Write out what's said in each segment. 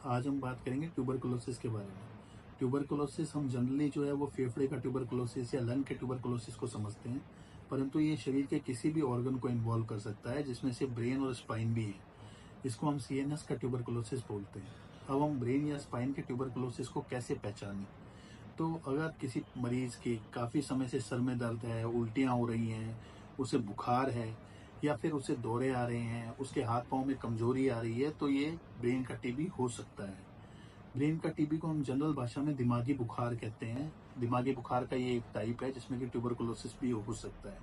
आज हम बात करेंगे ट्यूबरकुलोसिस के बारे में। ट्यूबरकुलोसिस हम जनरली जो है वो फेफड़े का ट्यूबरकुलोसिस या लंग के ट्यूबरकुलोसिस को समझते हैं, परंतु ये शरीर के किसी भी ऑर्गन को इन्वॉल्व कर सकता है, जिसमें से ब्रेन और स्पाइन भी है। इसको हम सीएनएस का ट्यूबरकुलोसिस बोलते हैं। अब हम ब्रेन या स्पाइन के ट्यूबरकुलोसिस को कैसे पहचानें? तो अगर किसी मरीज के काफ़ी समय से सर में दर्द है, उल्टियाँ हो रही हैं, उसे बुखार है या फिर उसे दौरे आ रहे हैं, उसके हाथ-पाँव में कमज़ोरी आ रही है, तो ये ब्रेन का टीबी हो सकता है। ब्रेन का टीबी को हम जनरल भाषा में दिमागी बुखार कहते हैं। दिमागी बुखार का ये एक टाइप है जिसमें कि ट्यूबरकुलोसिस भी हो सकता है।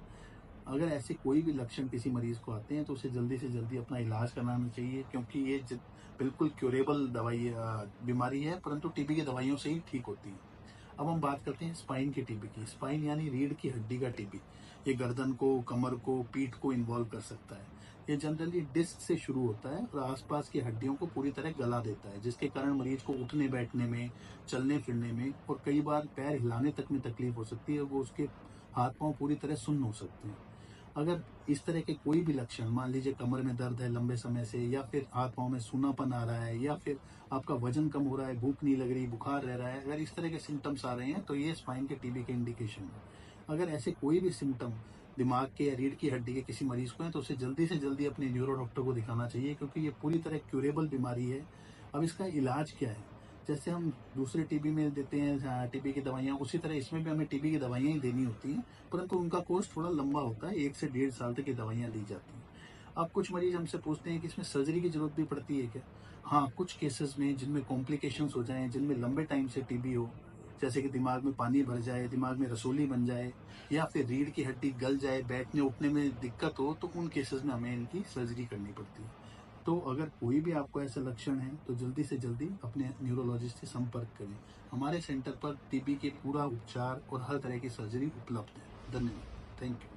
अगर ऐसे कोई भी लक्षण किसी मरीज को आते हैं तो उसे जल्दी से जल्दी अपना इलाज कराना चाहिए, क्योंकि ये बिल्कुल क्यूरेबल बीमारी है, परंतु टीबी की दवाइयों से ही ठीक होती है। अब हम बात करते हैं स्पाइन की टीबी की। स्पाइन यानी रीढ़ की हड्डी का टीबी। ये गर्दन को, कमर को, पीठ को इन्वॉल्व कर सकता है। ये जनरली डिस्क से शुरू होता है और आसपास की हड्डियों को पूरी तरह गला देता है, जिसके कारण मरीज को उठने बैठने में, चलने फिरने में और कई बार पैर हिलाने तक में तकलीफ हो सकती है। वो उसके हाथ पांव पूरी तरह सुन्न हो सकते हैं। अगर इस तरह के कोई भी लक्षण, मान लीजिए कमर में दर्द है लंबे समय से, या फिर हाथ पांव में सूनापन आ रहा है, या फिर आपका वजन कम हो रहा है, भूख नहीं लग रही, बुखार रह रहा है, अगर इस तरह के सिम्टम्स आ रहे हैं तो ये स्पाइन के टीबी के इंडिकेशन है। अगर ऐसे कोई भी सिम्टम दिमाग के या रीढ़ की हड्डी के किसी मरीज को है तो उसे जल्दी से जल्दी अपने न्यूरो डॉक्टर को दिखाना चाहिए, क्योंकि ये पूरी तरह क्यूरेबल बीमारी है। अब इसका इलाज क्या है? जैसे हम दूसरे टीबी में देते हैं टीबी की दवाइयाँ, उसी तरह इसमें भी हमें टीबी की दवाइयाँ ही देनी होती हैं, परंतु उनका कोर्स थोड़ा लंबा होता है। 1 से डेढ़ साल तक की दवाइयाँ दी जाती हैं। अब कुछ मरीज हमसे पूछते हैं कि इसमें सर्जरी की ज़रूरत भी पड़ती है क्या? हाँ, कुछ केसेज़ में जिनमें कॉम्प्लिकेशंस हो जाएँ, जिनमें लंबे टाइम से टीबी हो, जैसे कि दिमाग में पानी भर जाए, दिमाग में रसोली बन जाए, या फिर रीढ़ की हड्डी गल जाए, बैठने-उठने में दिक्कत हो, तो उन केसेज़ में हमें इनकी सर्जरी करनी पड़ती है। तो अगर कोई भी आपको ऐसे लक्षण हैं, तो जल्दी से जल्दी अपने न्यूरोलॉजिस्ट से संपर्क करें। हमारे सेंटर पर टीबी के पूरा उपचार और हर तरह की सर्जरी उपलब्ध है। धन्यवाद। Thank you.